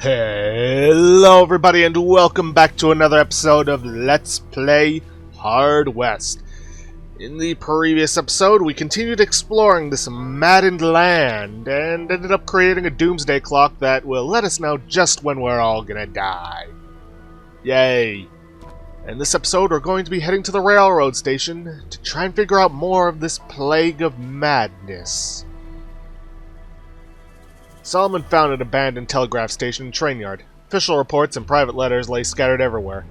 Hello everybody and welcome back to another episode of Let's Play Hard West. In the previous episode, we continued exploring this maddened land and ended up creating a doomsday clock that will let us know just when we're all gonna die. Yay! In this episode, we're going to be heading to the railroad station to try and figure out more of this plague of madness. Solomon found an abandoned telegraph station and train yard. Official reports and private letters lay scattered everywhere.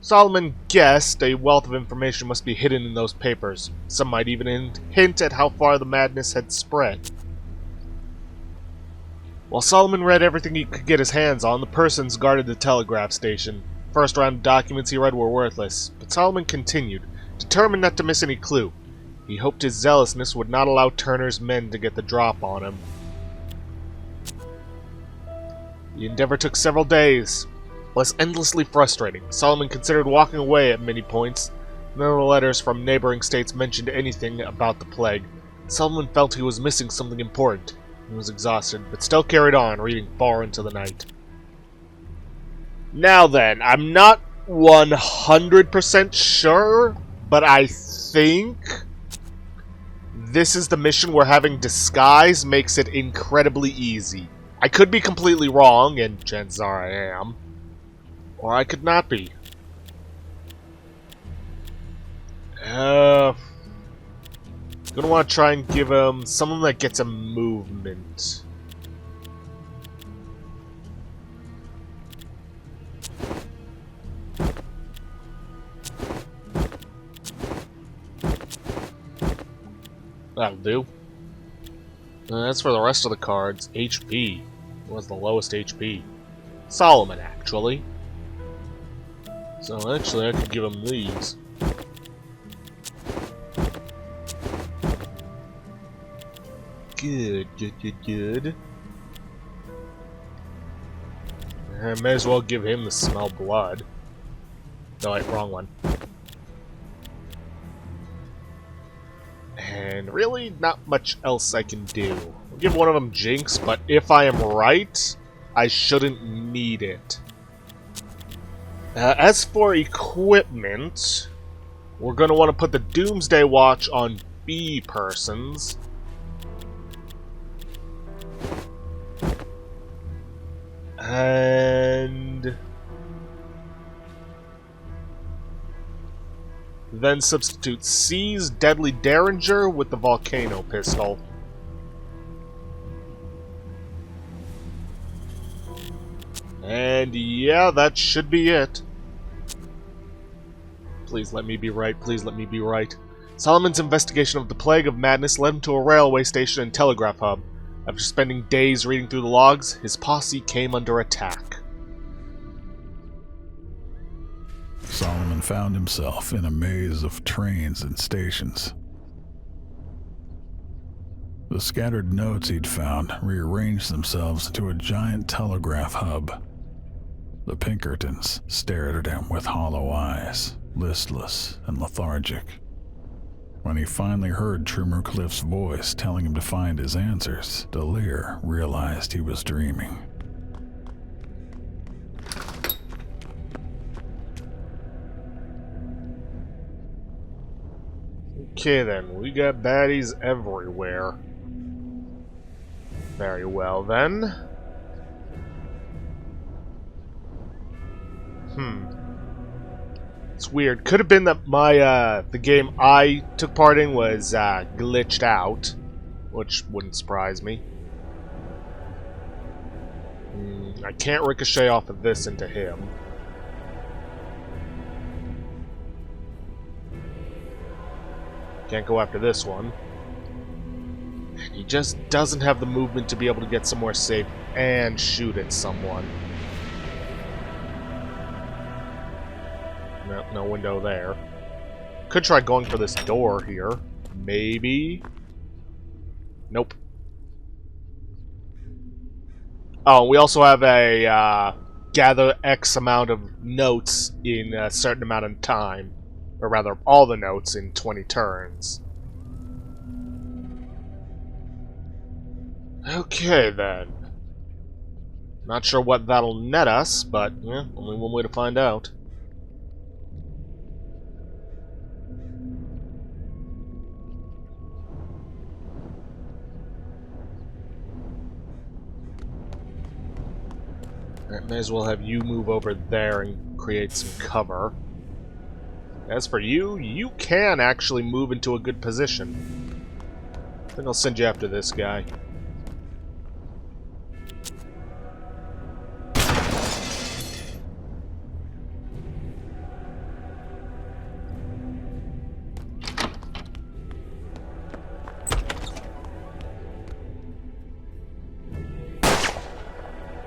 Solomon guessed a wealth of information must be hidden in those papers. Some might even hint at how far the madness had spread. While Solomon read everything he could get his hands on, the persons guarded the telegraph station. First round of documents he read were worthless, but Solomon continued, determined not to miss any clue. He hoped his zealousness would not allow Turner's men to get the drop on him. The endeavor took several days. It was endlessly frustrating. Solomon considered walking away at many points. None of the letters from neighboring states mentioned anything about the plague. Solomon felt he was missing something important. He was exhausted, but still carried on, reading far into the night. Now then, I'm not 100% sure, but I think this is the mission where having disguise makes it incredibly easy. I could be completely wrong, and chances are I am. Or I could not be. Gonna want to try and give him something that gets a movement. That'll do. That's for the rest of the cards. HP. Was the lowest HP. Solomon, actually. So actually I could give him these. Good. I may as well give him the smell blood. No, wait, wrong one. And really, not much else I can do. I'll give one of them Jinx, but if I am right, I shouldn't need it. As for equipment, we're going to want to put the Doomsday Watch on B persons. And then substitute C's Deadly Derringer with the Volcano Pistol. And yeah, that should be it. Please let me be right, please let me be right. Solomon's investigation of the plague of madness led him to a railway station and telegraph hub. After spending days reading through the logs, his posse came under attack. Solomon found himself in a maze of trains and stations. The scattered notes he'd found rearranged themselves into a giant telegraph hub. The Pinkertons stared at him with hollow eyes, listless and lethargic. When he finally heard Trimmer Cliff's voice telling him to find his answers, Delir realized he was dreaming. Okay then, we got baddies everywhere. Very well then. It's weird. Could have been that my the game I took part in was glitched out, which wouldn't surprise me. I can't ricochet off of this into him. Can't go after this one. He just doesn't have the movement to be able to get somewhere safe and shoot at someone. No window there. Could try going for this door here. Maybe. Nope. Oh, we also have a gather X amount of notes in a certain amount of time. Or rather, all the notes in 20 turns. Okay, then. Not sure what that'll net us, but yeah, only one way to find out. Alright, may as well have you move over there and create some cover. As for you, you can actually move into a good position. I think I'll send you after this guy.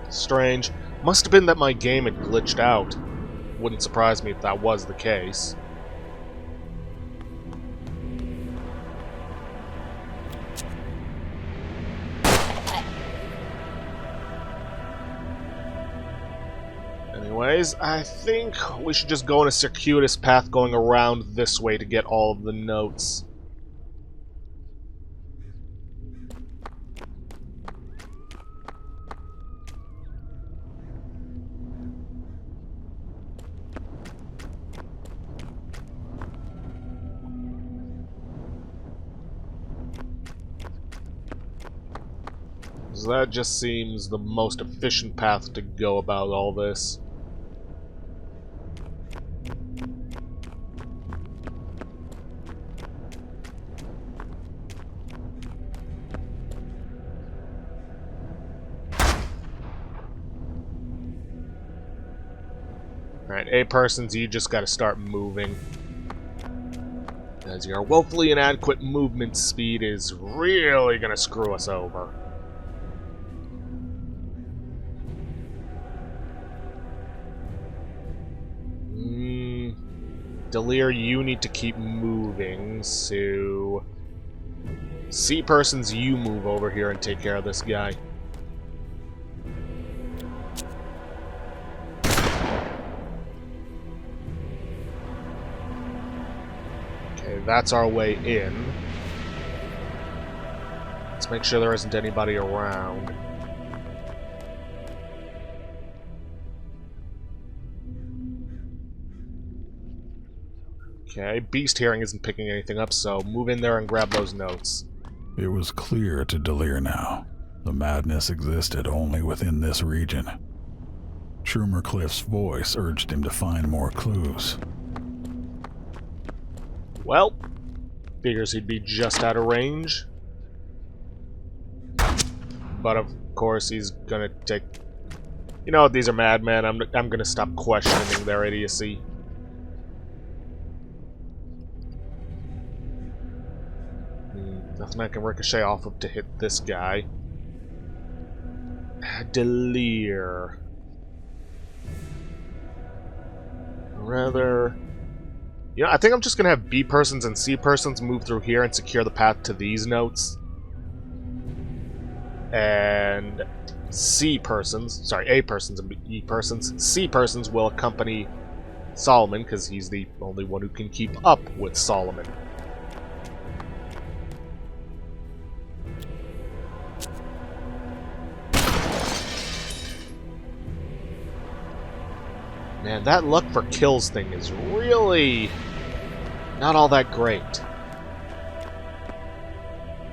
Strange. Must have been that my game had glitched out. Wouldn't surprise me if that was the case. Anyways, I think we should just go on a circuitous path going around this way to get all of the notes. So that just seems the most efficient path to go about all this. Alright, A-persons, you just gotta start moving. As your woefully inadequate movement speed is really gonna screw us over. Delir, you need to keep moving, so... C-persons, you move over here and take care of this guy. Okay, that's our way in. Let's make sure there isn't anybody around. Okay, Beast Hearing isn't picking anything up, so move in there and grab those notes. It was clear to Delir now. The madness existed only within this region. Schumercliff's voice urged him to find more clues. Well, figures he'd be just out of range. But of course he's gonna take... You know what, these are madmen. I'm gonna stop questioning their idiocy. Nothing I can ricochet off of to hit this guy. Delir. Rather... You know, I think I'm just gonna have B-persons and C-persons move through here and secure the path to these notes. And... C-persons, sorry, A-persons and E-persons. C-persons will accompany Solomon, because he's the only one who can keep up with Solomon. Man, that luck for kills thing is really not all that great.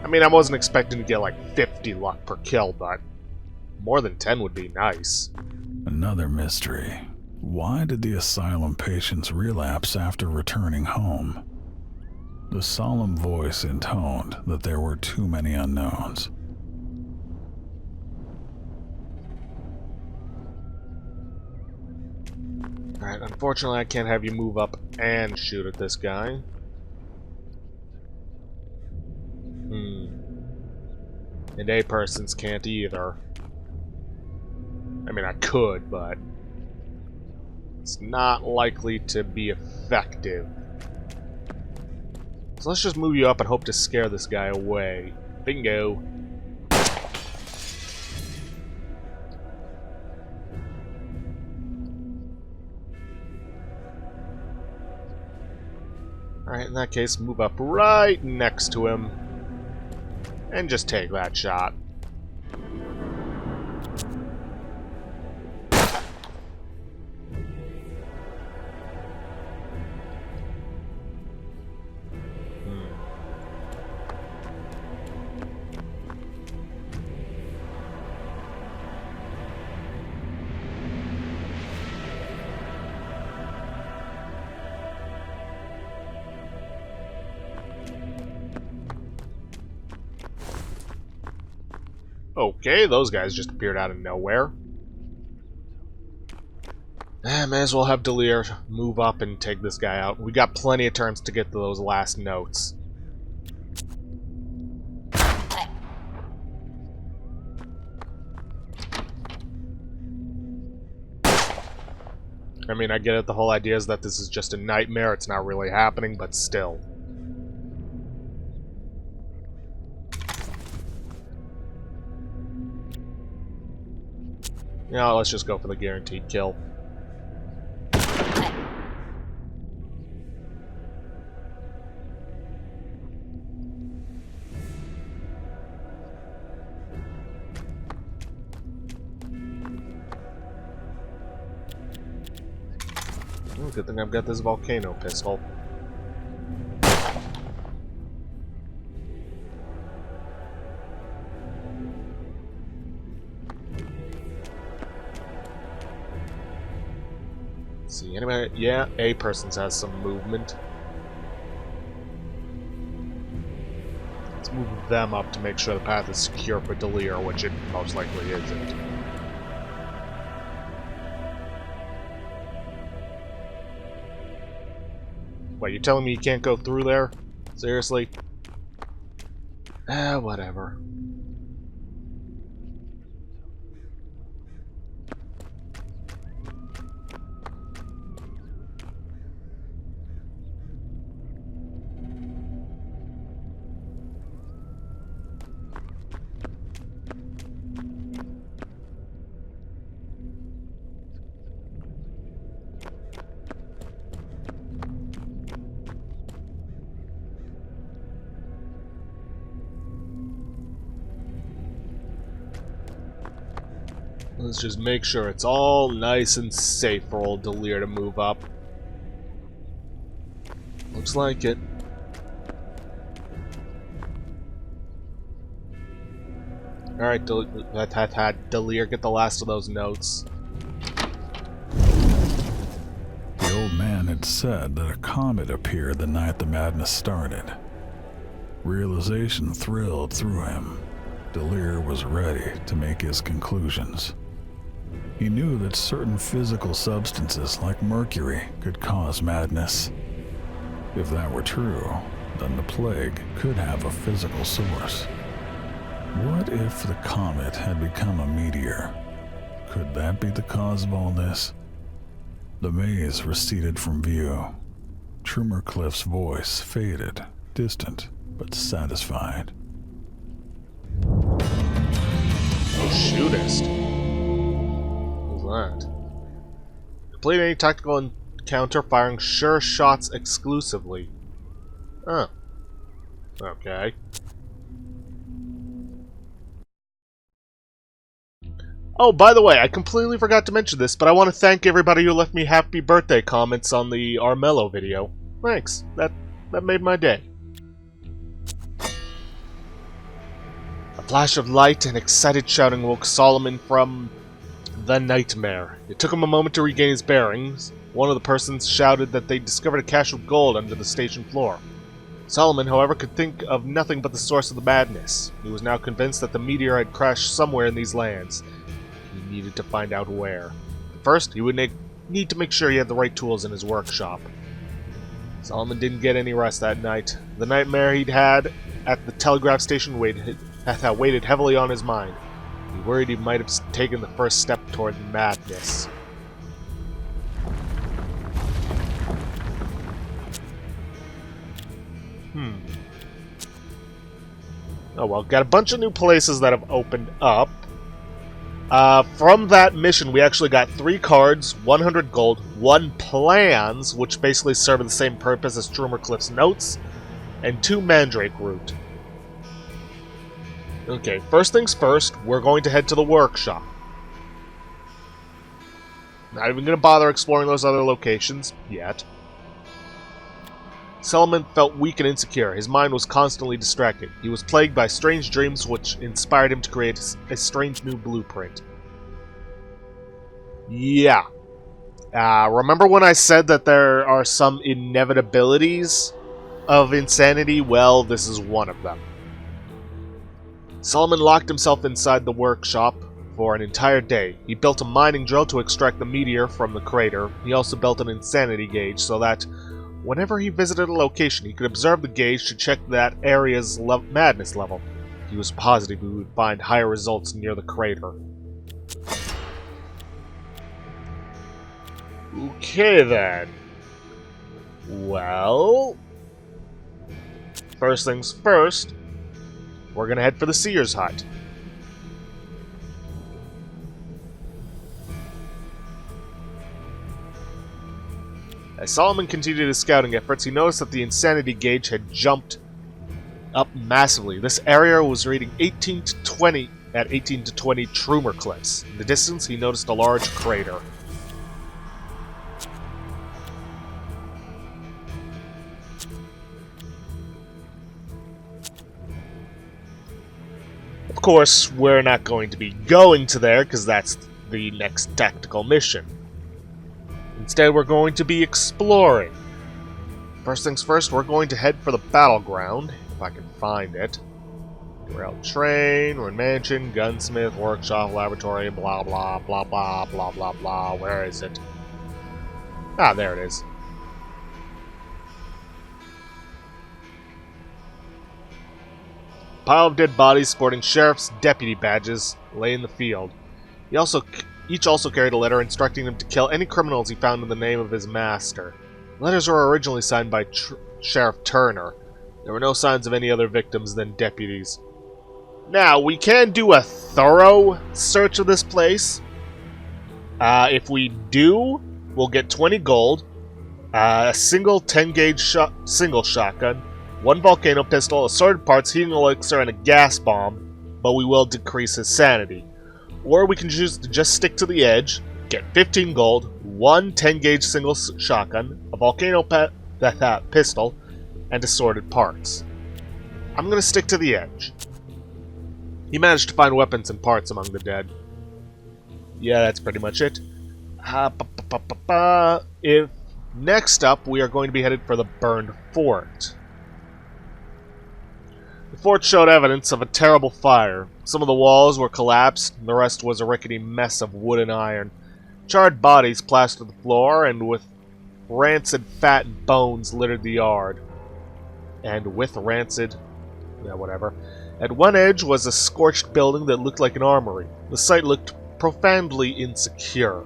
I mean, I wasn't expecting to get like 50 luck per kill, but more than 10 would be nice. Another mystery. Why did the asylum patients relapse after returning home? The solemn voice intoned that there were too many unknowns. Alright, unfortunately I can't have you move up and shoot at this guy. And A-persons can't either. I mean, I could, but it's not likely to be effective. So let's just move you up and hope to scare this guy away. Bingo. Alright, in that case, move up right next to him. And just take that shot. Okay, those guys just appeared out of nowhere. May as well have Delir move up and take this guy out. We got plenty of turns to get to those last notes. I mean, I get it, the whole idea is that this is just a nightmare, it's not really happening, but still. Yeah, let's just go for the guaranteed kill. Good thing I've got this volcano pistol. Let's see, anybody? Yeah, A person's has some movement. Let's move them up to make sure the path is secure for Delir, which it most likely isn't. Wait, you telling me you can't go through there? Seriously? Whatever. Let's just make sure it's all nice and safe for old Delir to move up. Looks like it. Alright, Delir, get the last of those notes. The old man had said that a comet appeared the night the madness started. Realization thrilled through him. Delir was ready to make his conclusions. He knew that certain physical substances like mercury could cause madness. If that were true, then the plague could have a physical source. What if the comet had become a meteor? Could that be the cause of all this? The maze receded from view. Trümmercliff's voice faded, distant but satisfied. Oh, shootist. That. Complete any tactical encounter firing sure shots exclusively. Oh. Okay. Oh, by the way, I completely forgot to mention this, but I want to thank everybody who left me happy birthday comments on the Armello video. Thanks. That made my day. A flash of light and excited shouting woke Solomon from the nightmare. It took him a moment to regain his bearings. One of the persons shouted that they discovered a cache of gold under the station floor. Solomon, however, could think of nothing but the source of the madness. He was now convinced that the meteor had crashed somewhere in these lands. He needed to find out where. First, he would need to make sure he had the right tools in his workshop. Solomon didn't get any rest that night. The nightmare he'd had at the telegraph station weighed heavily on his mind. He worried he might have taken the first step toward madness. Oh well, got a bunch of new places that have opened up. From that mission, we actually got 3 cards, 100 gold, 1 plans, which basically serve the same purpose as Trümmercliff's notes, and 2 mandrake root. Okay, first things first, we're going to head to the workshop. Not even going to bother exploring those other locations yet. Solomon felt weak and insecure. His mind was constantly distracted. He was plagued by strange dreams which inspired him to create a strange new blueprint. Yeah. Remember when I said that there are some inevitabilities of insanity? Well, this is one of them. Solomon locked himself inside the workshop for an entire day. He built a mining drill to extract the meteor from the crater. He also built an insanity gauge so that whenever he visited a location, he could observe the gauge to check that area's madness level. He was positive we would find higher results near the crater. Okay then. Well, first things first, we're gonna head for the Seer's Hut. As Solomon continued his scouting efforts, he noticed that the insanity gauge had jumped up massively. This area was reading 18 to 20 at 18 to 20 Trumer clips. In the distance, he noticed a large crater. Of course, we're not going to be going to there because that's the next tactical mission. Instead, we're going to be exploring. First things first, we're going to head for the battleground, if I can find it. Rail train, ruin mansion, gunsmith, workshop, laboratory, blah blah blah blah blah blah blah. Where is it? Ah, there it is. Pile of dead bodies sporting sheriff's deputy badges lay in the field. Each also carried a letter instructing him to kill any criminals he found in the name of his master. The letters were originally signed by Sheriff Turner. There were no signs of any other victims than deputies. Now, we can do a thorough search of this place. If we do, we'll get 20 gold, a single 10-gauge single shotgun, 1 volcano pistol, assorted parts, heating elixir, and a gas bomb, but we will decrease his sanity. Or we can choose to just stick to the edge, get 15 gold, 1 10-gauge single shotgun, a volcano pistol, and assorted parts. I'm going to stick to the edge. He managed to find weapons and parts among the dead. Yeah, that's pretty much it. Next up, we are going to be headed for the burned fort. The fort showed evidence of a terrible fire. Some of the walls were collapsed, and the rest was a rickety mess of wood and iron. Charred bodies plastered the floor, and with rancid fat and bones littered the yard. And with rancid... yeah, whatever. At one edge was a scorched building that looked like an armory. The site looked profoundly insecure.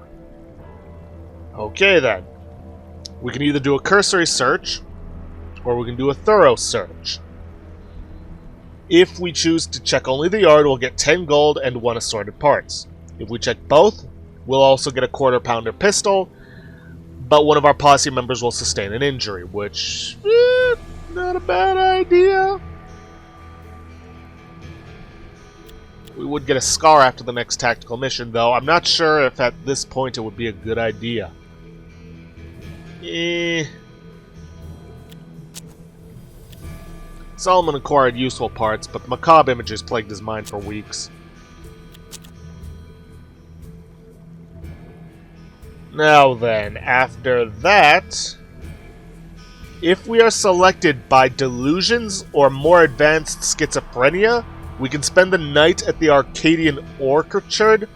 Okay then. We can either do a cursory search, or we can do a thorough search. If we choose to check only the yard, we'll get 10 gold and 1 assorted parts. If we check both, we'll also get a quarter-pounder pistol, but one of our posse members will sustain an injury, which... not a bad idea. We would get a scar after the next tactical mission, though I'm not sure if at this point it would be a good idea. Solomon acquired useful parts, but the macabre images plagued his mind for weeks. Now then, after that... if we are selected by delusions or more advanced schizophrenia, we can spend the night at the Arcadian Orchard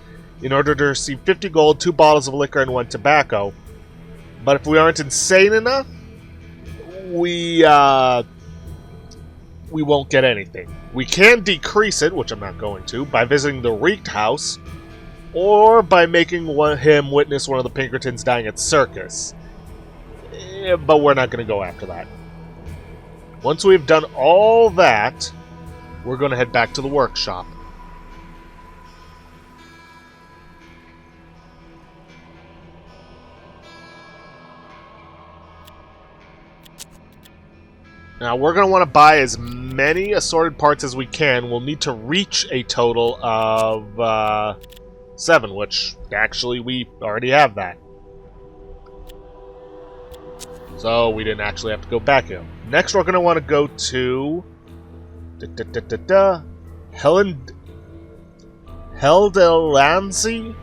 in order to receive 50 gold, 2 bottles of liquor, and 1 tobacco. But if we aren't insane enough, we won't get anything. We can decrease it, which I'm not going to, by visiting the Reeked House, or by making him witness one of the Pinkertons dying at circus. But we're not going to go after that. Once we've done all that, we're going to head back to the workshop. Now, we're going to want to buy as many assorted parts as we can. We'll need to reach a total of 7, which actually we already have that. So we didn't actually have to go back in. Next, we're going to want to go to Heldelancy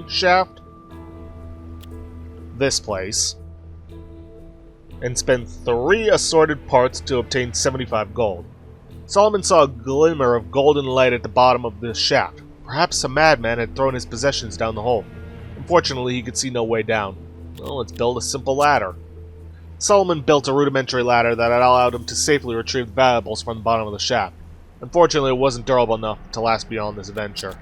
Shaft. This place. And spend 3 assorted parts to obtain 75 gold. Solomon saw a glimmer of golden light at the bottom of the shaft. Perhaps a madman had thrown his possessions down the hole. Unfortunately, he could see no way down. Well, let's build a simple ladder. Solomon built a rudimentary ladder that allowed him to safely retrieve the valuables from the bottom of the shaft. Unfortunately, it wasn't durable enough to last beyond this adventure.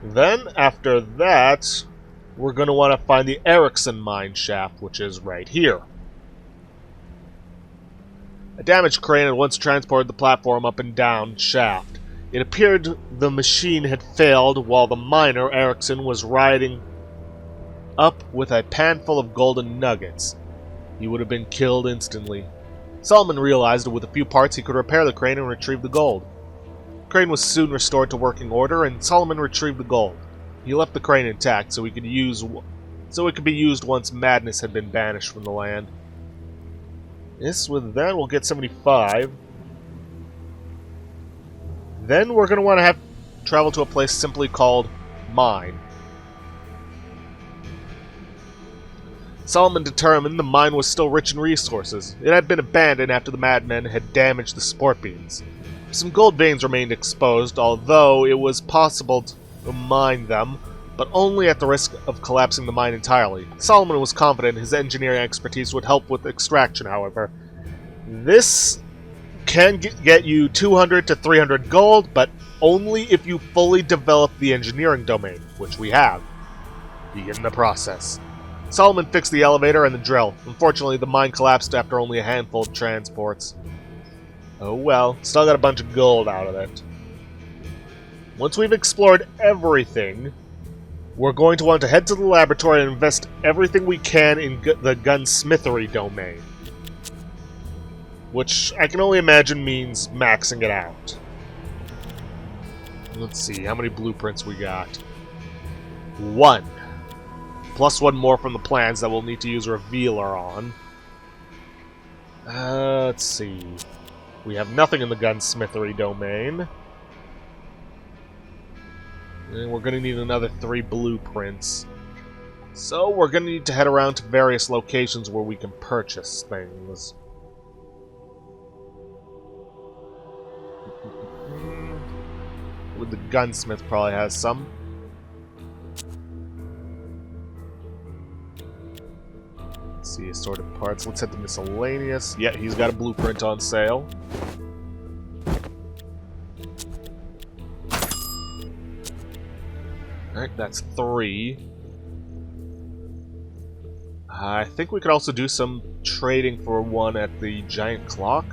Then, after that, we're going to want to find the Erickson mine shaft, which is right here. A damaged crane had once transported the platform up and down shaft. It appeared the machine had failed while the miner, Erickson, was riding up with a pan full of golden nuggets. He would have been killed instantly. Solomon realized that with a few parts he could repair the crane and retrieve the gold. The crane was soon restored to working order, and Solomon retrieved the gold. He left the crane intact so it could be used once madness had been banished from the land. With that, we'll get 75. Then we're going to want to have travel to a place simply called Mine. Solomon determined the mine was still rich in resources. It had been abandoned after the madmen had damaged the sport beans. Some gold veins remained exposed, although it was possible to mine them, but only at the risk of collapsing the mine entirely. Solomon was confident his engineering expertise would help with extraction, however. This can get you 200 to 300 gold, but only if you fully develop the engineering domain, which we have. Begin the process. Solomon fixed the elevator and the drill. Unfortunately, the mine collapsed after only a handful of transports. Oh well, still got a bunch of gold out of it. Once we've explored everything, we're going to want to head to the laboratory and invest everything we can in the gunsmithery domain. Which I can only imagine means maxing it out. Let's see, how many blueprints we got? 1. Plus 1 more from the plans that we'll need to use Revealer on. Let's see. We have nothing in the gunsmithery domain. And we're going to need another 3 blueprints. So we're going to need to head around to various locations where we can purchase things. The gunsmith probably has some. Let's see, assorted parts. Let's hit the miscellaneous. Yeah, he's got a blueprint on sale. Alright, that's 3. I think we could also do some trading for one at the giant clock.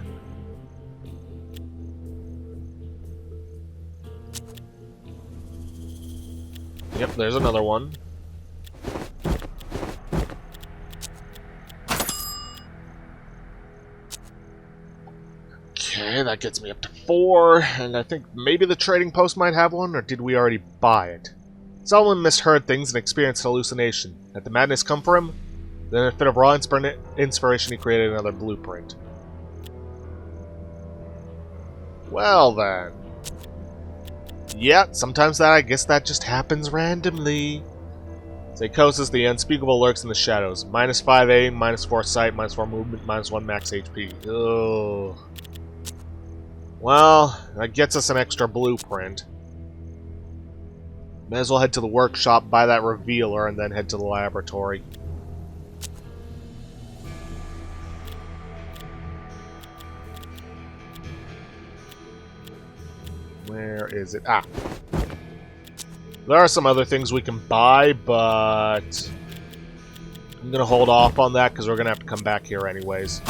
Yep, there's another one. Okay, that gets me up to 4, and I think maybe the trading post might have one, or did we already buy it? Solomon misheard things and experienced hallucination. Had the madness come for him? Then in a fit of raw inspiration, he created another blueprint. Well then. Yeah, sometimes I guess that just happens randomly. Psychosis, the unspeakable lurks in the shadows. -5 aim, -4 sight, -4 movement, -1 max HP. Ugh. Well, that gets us an extra blueprint. May as well head to the workshop, buy that revealer, and then head to the laboratory. Where is it? Ah. There are some other things we can buy, but I'm going to hold off on that because we're going to have to come back here anyways.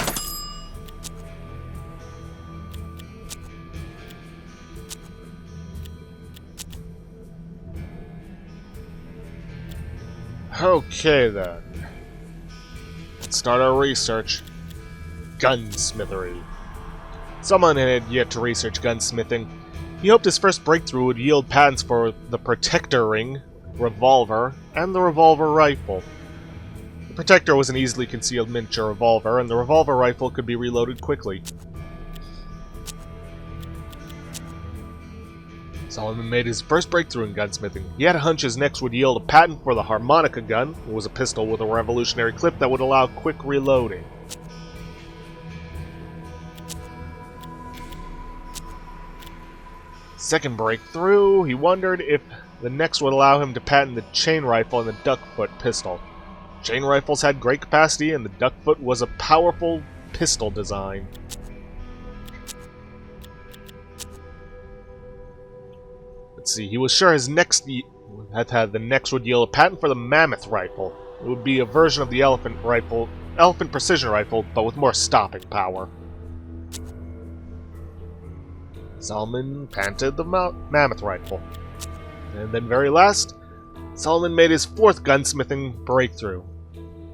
Okay then. Let's start our research. Gunsmithery. Someone had yet to research gunsmithing. He hoped his first breakthrough would yield patents for the Protector Ring, revolver, and the revolver rifle. The Protector was an easily concealed miniature revolver, and the revolver rifle could be reloaded quickly. Solomon made his first breakthrough in gunsmithing. He had a hunch his next would yield a patent for the harmonica gun. It was a pistol with a revolutionary clip that would allow quick reloading. Second breakthrough, he wondered if the next would allow him to patent the chain rifle and the duckfoot pistol. Chain rifles had great capacity, and the duckfoot was a powerful pistol design. Let's see, he was sure his next the next would yield a patent for the mammoth rifle. It would be a version of the elephant precision rifle, but with more stopping power. Solomon patented the mammoth rifle. And then very last, Solomon made his fourth gunsmithing breakthrough.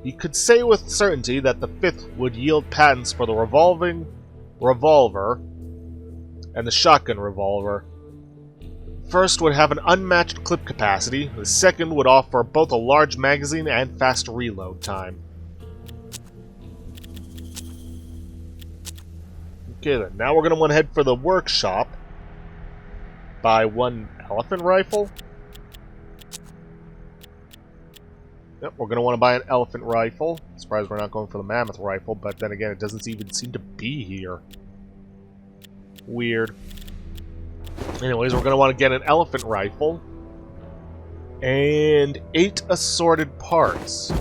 He could say with certainty that the fifth would yield patents for the revolving revolver and the shotgun revolver. First would have an unmatched clip capacity, the second would offer both a large magazine and fast reload time. Okay then, now we're going to want to head for the workshop. Buy one elephant rifle. Yep, we're going to want to buy an elephant rifle. Surprised we're not going for the mammoth rifle, but then again, it doesn't even seem to be here. Weird. Anyways, we're going to want to get an elephant rifle. And 8 assorted parts.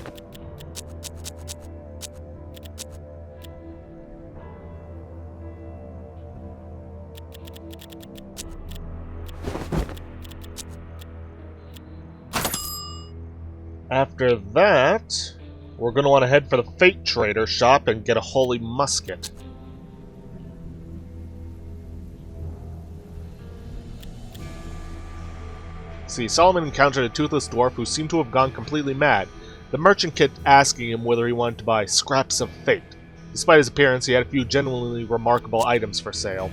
After that, we're going to want to head for the Fate Trader shop and get a holy musket. See, Solomon encountered a toothless dwarf who seemed to have gone completely mad. The merchant kept asking him whether he wanted to buy scraps of fate. Despite his appearance, he had a few genuinely remarkable items for sale.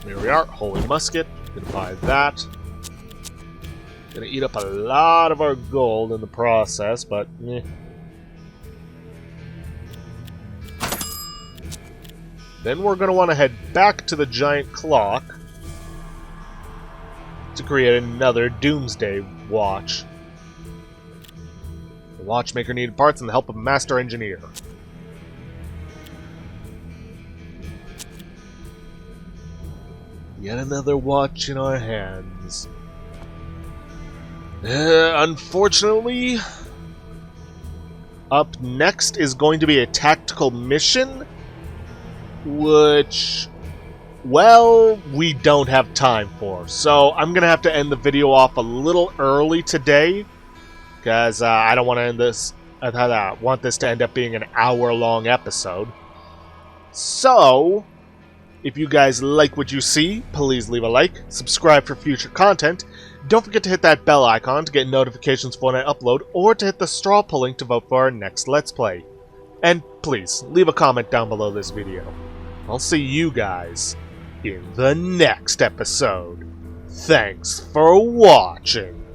Here we are, holy musket. Gonna buy that. Gonna eat up a lot of our gold in the process, but eh. Then we're gonna want to head back to the giant clock to create another Doomsday watch. The watchmaker needed parts and the help of a master engineer. Yet another watch in our hands. Unfortunately, up next is going to be a tactical mission, which, well, we don't have time for. So I'm going to have to end the video off a little early today, because I don't want to end this. I want this to end up being an hour-long episode. So, if you guys like what you see, please leave a like, subscribe for future content. Don't forget to hit that bell icon to get notifications for when I upload, or to hit the straw poll link to vote for our next Let's Play. And please, leave a comment down below this video. I'll see you guys in the next episode. Thanks for watching.